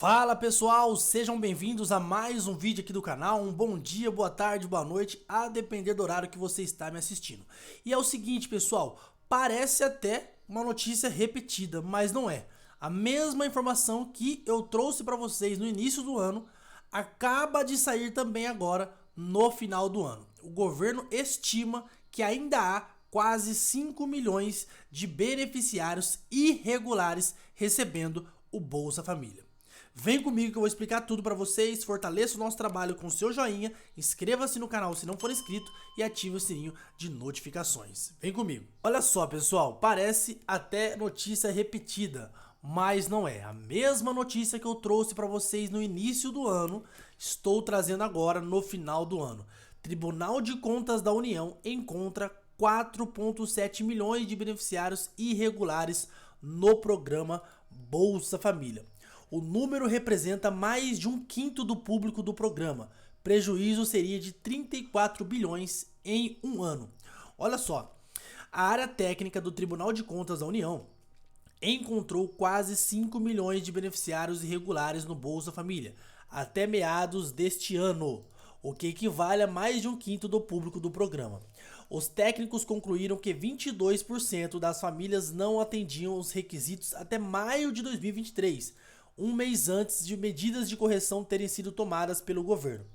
Fala pessoal, sejam bem-vindos a mais um vídeo aqui do canal. Um bom dia, boa tarde, boa noite, a depender do horário que você está me assistindo. E é o seguinte pessoal, parece até uma notícia repetida, mas não é. A mesma informação que eu trouxe para vocês no início do ano acaba de sair também agora no final do ano. O governo estima que ainda há quase 5 milhões de beneficiários irregulares recebendo o Bolsa Família. Vem comigo que eu vou explicar tudo para vocês, fortaleça o nosso trabalho com seu joinha, inscreva-se no canal se não for inscrito e ative o sininho de notificações. Vem comigo. Olha só pessoal, parece até notícia repetida, mas não é. A mesma notícia que eu trouxe para vocês no início do ano, estou trazendo agora no final do ano. Tribunal de Contas da União encontra 4,7 milhões de beneficiários irregulares no programa Bolsa Família. O número representa mais de um quinto do público do programa. Prejuízo seria de 34 bilhões em um ano. Olha só, a área técnica do Tribunal de Contas da União encontrou quase 5 milhões de beneficiários irregulares no Bolsa Família até meados deste ano, o que equivale a mais de um quinto do público do programa. Os técnicos concluíram que 22% das famílias não atendiam os requisitos até maio de 2023, um mês antes de medidas de correção terem sido tomadas pelo governo.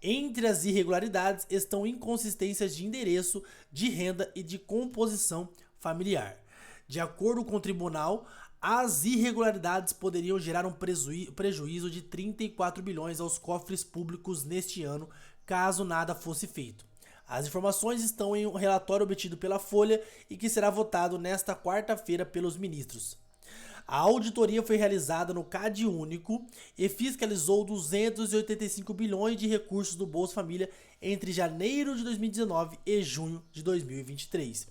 Entre as irregularidades estão inconsistências de endereço, de renda e de composição familiar. De acordo com o tribunal, as irregularidades poderiam gerar um prejuízo de 34 bilhões aos cofres públicos neste ano, caso nada fosse feito. As informações estão em um relatório obtido pela Folha e que será votado nesta quarta-feira pelos ministros. A auditoria foi realizada no CadÚnico e fiscalizou 285 bilhões de recursos do Bolsa Família entre janeiro de 2019 e junho de 2023.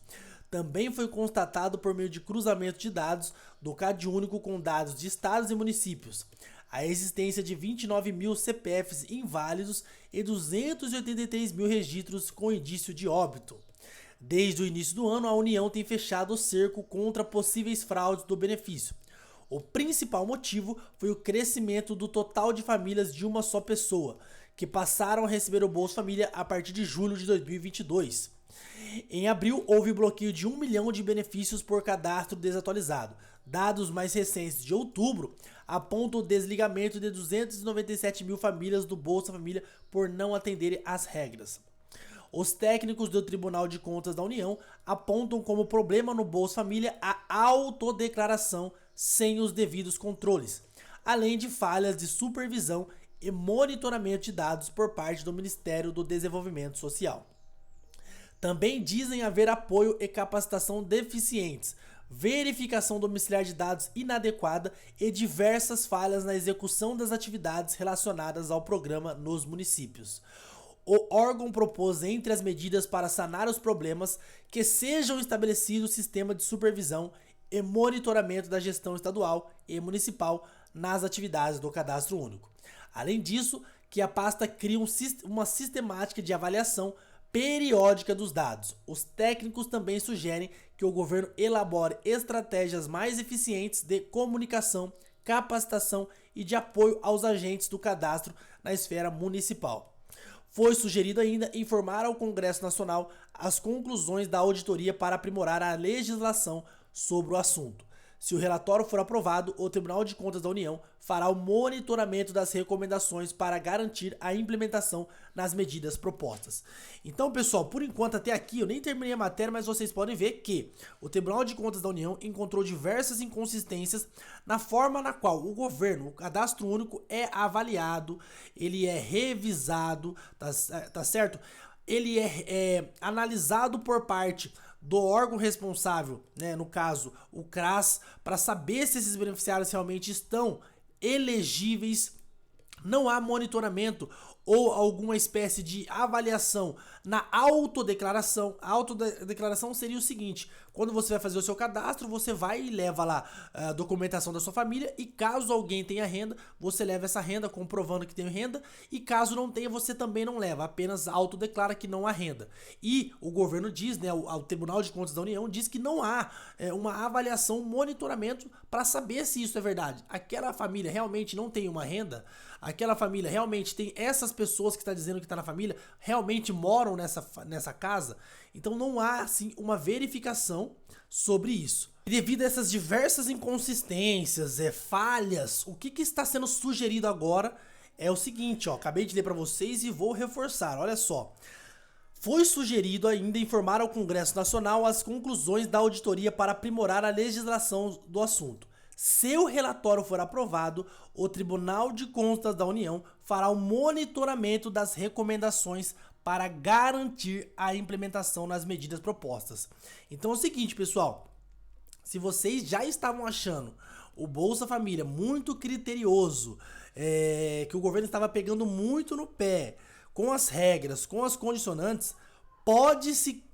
Também foi constatado por meio de cruzamento de dados do CadÚnico com dados de estados e municípios a existência de 29 mil CPFs inválidos e 283 mil registros com indício de óbito. Desde o início do ano, a União tem fechado o cerco contra possíveis fraudes do benefício. O principal motivo foi o crescimento do total de famílias de uma só pessoa, que passaram a receber o Bolsa Família a partir de julho de 2022. Em abril, houve bloqueio de 1 milhão de benefícios por cadastro desatualizado. Dados mais recentes de outubro apontam o desligamento de 297 mil famílias do Bolsa Família por não atenderem às regras. Os técnicos do Tribunal de Contas da União apontam como problema no Bolsa Família a autodeclaração sem os devidos controles, além de falhas de supervisão e monitoramento de dados por parte do Ministério do Desenvolvimento Social. Também dizem haver apoio e capacitação deficientes, verificação domiciliar de dados inadequada e diversas falhas na execução das atividades relacionadas ao programa nos municípios. O órgão propôs, entre as medidas para sanar os problemas, que sejam estabelecidos sistema de supervisão e monitoramento da gestão estadual e municipal nas atividades do Cadastro Único. Além disso, que a pasta crie uma sistemática de avaliação periódica dos dados. Os técnicos também sugerem que o governo elabore estratégias mais eficientes de comunicação, capacitação e de apoio aos agentes do cadastro na esfera municipal. Foi sugerido ainda informar ao Congresso Nacional as conclusões da auditoria para aprimorar a legislação sobre o assunto. Se o relatório for aprovado, o Tribunal de Contas da União fará o monitoramento das recomendações para garantir a implementação nas medidas propostas. Então, pessoal, por enquanto até aqui eu nem terminei a matéria, mas vocês podem ver que o Tribunal de Contas da União encontrou diversas inconsistências na forma na qual o governo, o Cadastro Único, é avaliado, ele é revisado, tá certo? Ele é analisado por parte do órgão responsável, né, no caso o CRAS, para saber se esses beneficiários realmente estão elegíveis não há monitoramento ou alguma espécie de avaliação na autodeclaração. A autodeclaração seria o seguinte: quando você vai fazer o seu cadastro, você vai e leva lá a documentação da sua família, e caso alguém tenha renda, você leva essa renda comprovando que tem renda, e caso não tenha, você também não leva, apenas autodeclara que não há renda. E o governo diz, né, o Tribunal de Contas da União diz que não há uma avaliação, um monitoramento para saber se isso é verdade. Aquela família realmente não tem uma renda? Aquela família realmente tem essas pessoas que está dizendo que está na família, realmente moram nessa casa? Então não há assim uma verificação sobre isso. E devido a essas diversas inconsistências, falhas, o que está sendo sugerido agora é o seguinte, ó, acabei de ler para vocês e vou reforçar, olha só. Foi sugerido ainda informar ao Congresso Nacional as conclusões da auditoria para aprimorar a legislação do assunto. Se o relatório for aprovado, o Tribunal de Contas da União fará o monitoramento das recomendações para garantir a implementação nas medidas propostas. Então é o seguinte, pessoal, se vocês já estavam achando o Bolsa Família muito criterioso, que o governo estava pegando muito no pé com as regras, com as condicionantes, pode-se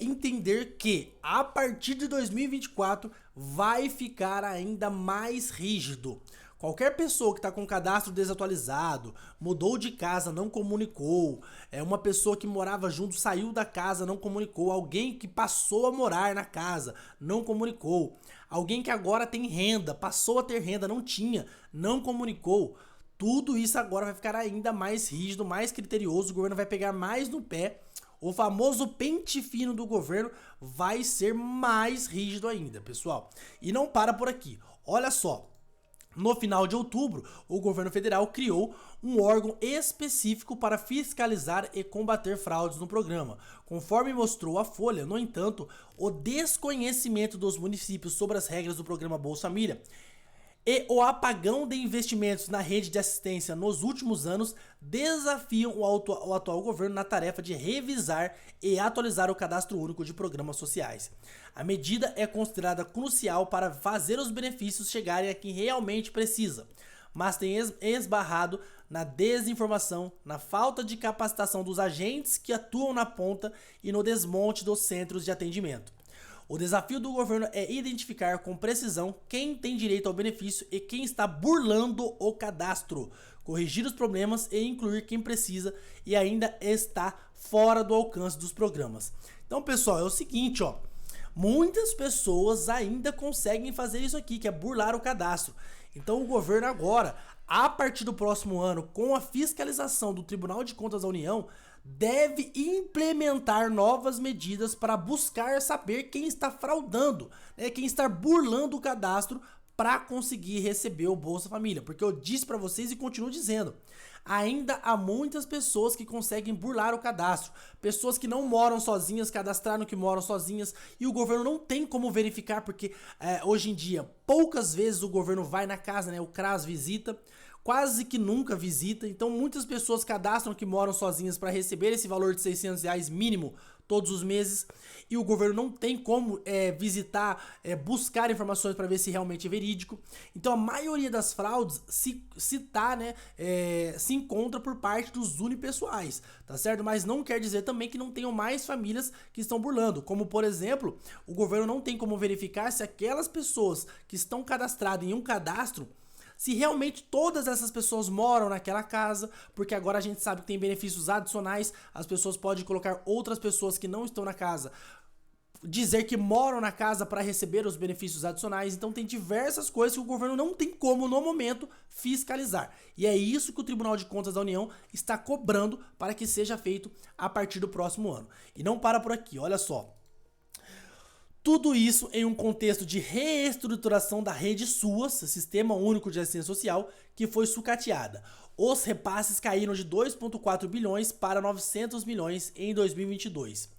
entender que a partir de 2024 vai ficar ainda mais rígido. Qualquer pessoa que está com o cadastro desatualizado, mudou de casa, não comunicou, uma pessoa que morava junto saiu da casa, não comunicou, alguém que passou a morar na casa, não comunicou, alguém que agora tem renda, passou a ter renda, não tinha, não comunicou. Tudo isso agora vai ficar ainda mais rígido, mais criterioso, o governo vai pegar mais no pé. O famoso pente fino do governo vai ser mais rígido ainda, pessoal. E não para por aqui. Olha só. No final de outubro, o governo federal criou um órgão específico para fiscalizar e combater fraudes no programa. Conforme mostrou a Folha, no entanto, o desconhecimento dos municípios sobre as regras do programa Bolsa Família e o apagão de investimentos na rede de assistência nos últimos anos desafiam o atual governo na tarefa de revisar e atualizar o cadastro único de programas sociais. A medida é considerada crucial para fazer os benefícios chegarem a quem realmente precisa, mas tem esbarrado na desinformação, na falta de capacitação dos agentes que atuam na ponta e no desmonte dos centros de atendimento. O desafio do governo é identificar com precisão quem tem direito ao benefício e quem está burlando o cadastro, corrigir os problemas e incluir quem precisa e ainda está fora do alcance dos programas. Então, pessoal, é o seguinte, ó, muitas pessoas ainda conseguem fazer isso aqui, que é burlar o cadastro. Então, o governo agora, a partir do próximo ano, com a fiscalização do Tribunal de Contas da União, deve implementar novas medidas para buscar saber quem está fraudando, quem está burlando o cadastro para conseguir receber o Bolsa Família. Porque eu disse para vocês e continuo dizendo, ainda há muitas pessoas que conseguem burlar o cadastro, pessoas que não moram sozinhas, cadastraram que moram sozinhas, e o governo não tem como verificar, porque hoje em dia poucas vezes o governo vai na casa, o CRAS visita, quase que nunca visita, então muitas pessoas cadastram que moram sozinhas para receber esse valor de R$600 mínimo todos os meses, e o governo não tem como visitar, buscar informações para ver se realmente é verídico. Então a maioria das fraudes se encontra por parte dos unipessoais, tá certo? Mas não quer dizer também que não tenham mais famílias que estão burlando, como por exemplo, o governo não tem como verificar se aquelas pessoas que estão cadastradas em um cadastro, se realmente todas essas pessoas moram naquela casa, porque agora a gente sabe que tem benefícios adicionais, as pessoas podem colocar outras pessoas que não estão na casa, dizer que moram na casa para receber os benefícios adicionais. Então tem diversas coisas que o governo não tem como, no momento, fiscalizar. E é isso que o Tribunal de Contas da União está cobrando para que seja feito a partir do próximo ano. E não para por aqui, olha só. Tudo isso em um contexto de reestruturação da rede SUAS, Sistema Único de Assistência Social, que foi sucateada. Os repasses caíram de 2,4 bilhões para 900 milhões em 2022.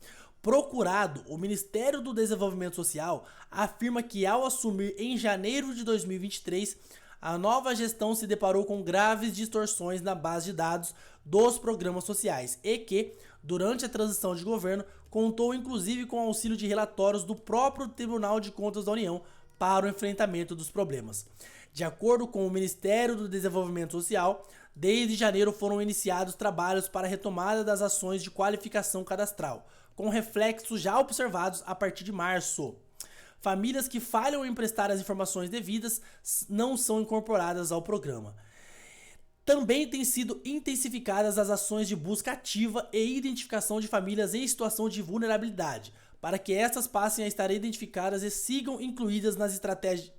Procurado, o Ministério do Desenvolvimento Social afirma que ao assumir em janeiro de 2023, a nova gestão se deparou com graves distorções na base de dados dos programas sociais e que, durante a transição de governo, contou inclusive com o auxílio de relatórios do próprio Tribunal de Contas da União para o enfrentamento dos problemas. De acordo com o Ministério do Desenvolvimento Social, desde janeiro foram iniciados trabalhos para a retomada das ações de qualificação cadastral, com reflexos já observados a partir de março. Famílias que falham em prestar as informações devidas não são incorporadas ao programa. Também têm sido intensificadas as ações de busca ativa e identificação de famílias em situação de vulnerabilidade, para que estas passem a estar identificadas e sigam incluídas nas estratégias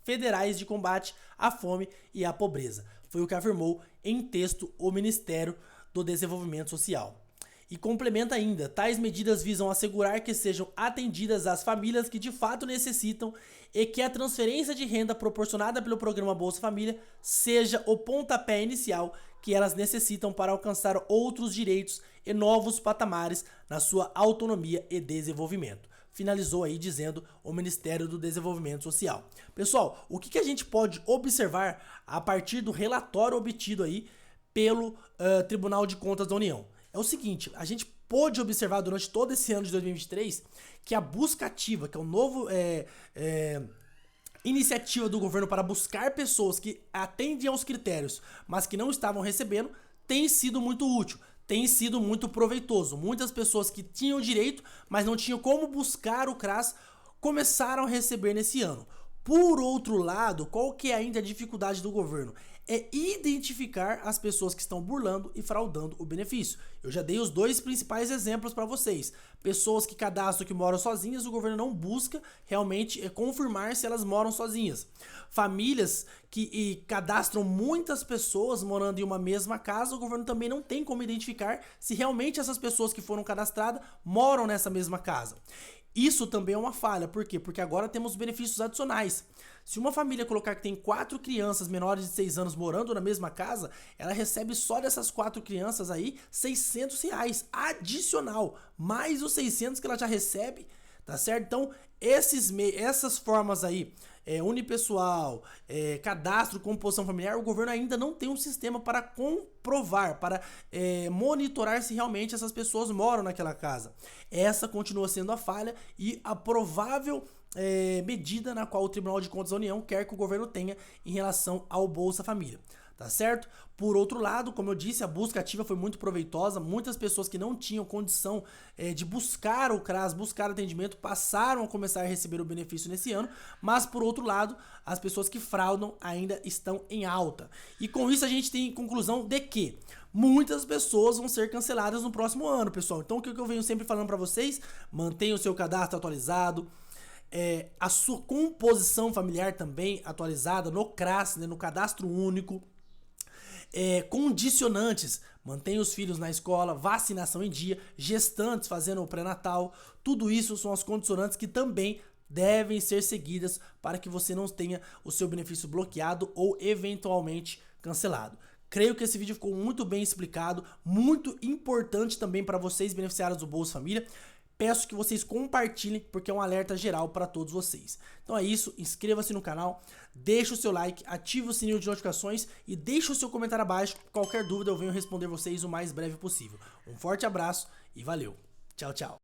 federais de combate à fome e à pobreza. Foi o que afirmou em texto o Ministério do Desenvolvimento Social. E complementa ainda, tais medidas visam assegurar que sejam atendidas as famílias que de fato necessitam e que a transferência de renda proporcionada pelo programa Bolsa Família seja o pontapé inicial que elas necessitam para alcançar outros direitos e novos patamares na sua autonomia e desenvolvimento. Finalizou aí dizendo o Ministério do Desenvolvimento Social. Pessoal, o que a gente pode observar a partir do relatório obtido aí pelo Tribunal de Contas da União? É o seguinte, a gente pôde observar durante todo esse ano de 2023 que a busca ativa, que é o novo iniciativa do governo para buscar pessoas que atendem aos critérios, mas que não estavam recebendo, tem sido muito útil, tem sido muito proveitoso. Muitas pessoas que tinham direito, mas não tinham como buscar o CRAS, começaram a receber nesse ano. Por outro lado, qual que é ainda a dificuldade do governo? É identificar as pessoas que estão burlando e fraudando o benefício. Eu já dei os dois principais exemplos para vocês. Pessoas que cadastram que moram sozinhas, o governo não busca realmente confirmar se elas moram sozinhas. Famílias que cadastram muitas pessoas morando em uma mesma casa, o governo também não tem como identificar se realmente essas pessoas que foram cadastradas moram nessa mesma casa. Isso também é uma falha, por quê? Porque agora temos benefícios adicionais. Se uma família colocar que tem 4 crianças menores de 6 anos morando na mesma casa, ela recebe só dessas 4 crianças aí R$600 adicional, mais os 600 que ela já recebe, tá certo? Então, essas formas aí, unipessoal, cadastro, composição familiar, o governo ainda não tem um sistema para comprovar, para monitorar se realmente essas pessoas moram naquela casa. Essa continua sendo a falha e a provável medida na qual o Tribunal de Contas da União quer que o governo tenha em relação ao Bolsa Família. Tá certo? Por outro lado, como eu disse, a busca ativa foi muito proveitosa. Muitas pessoas que não tinham condição de buscar o CRAS, buscar atendimento, passaram a começar a receber o benefício nesse ano. Mas, por outro lado, as pessoas que fraudam ainda estão em alta. E com isso a gente tem conclusão de que muitas pessoas vão ser canceladas no próximo ano, pessoal. Então, o que eu venho sempre falando para vocês? Mantenha o seu cadastro atualizado. A sua composição familiar também atualizada no CRAS, né, no Cadastro Único. Condicionantes, mantenha os filhos na escola, vacinação em dia, gestantes fazendo o pré-natal, tudo isso são as condicionantes que também devem ser seguidas para que você não tenha o seu benefício bloqueado ou eventualmente cancelado. Creio que esse vídeo ficou muito bem explicado, muito importante também para vocês beneficiários do Bolsa Família. Peço que vocês compartilhem, porque é um alerta geral para todos vocês. Então é isso, inscreva-se no canal, deixe o seu like, ative o sininho de notificações e deixe o seu comentário abaixo. Qualquer dúvida eu venho responder vocês o mais breve possível. Um forte abraço e valeu. Tchau, tchau.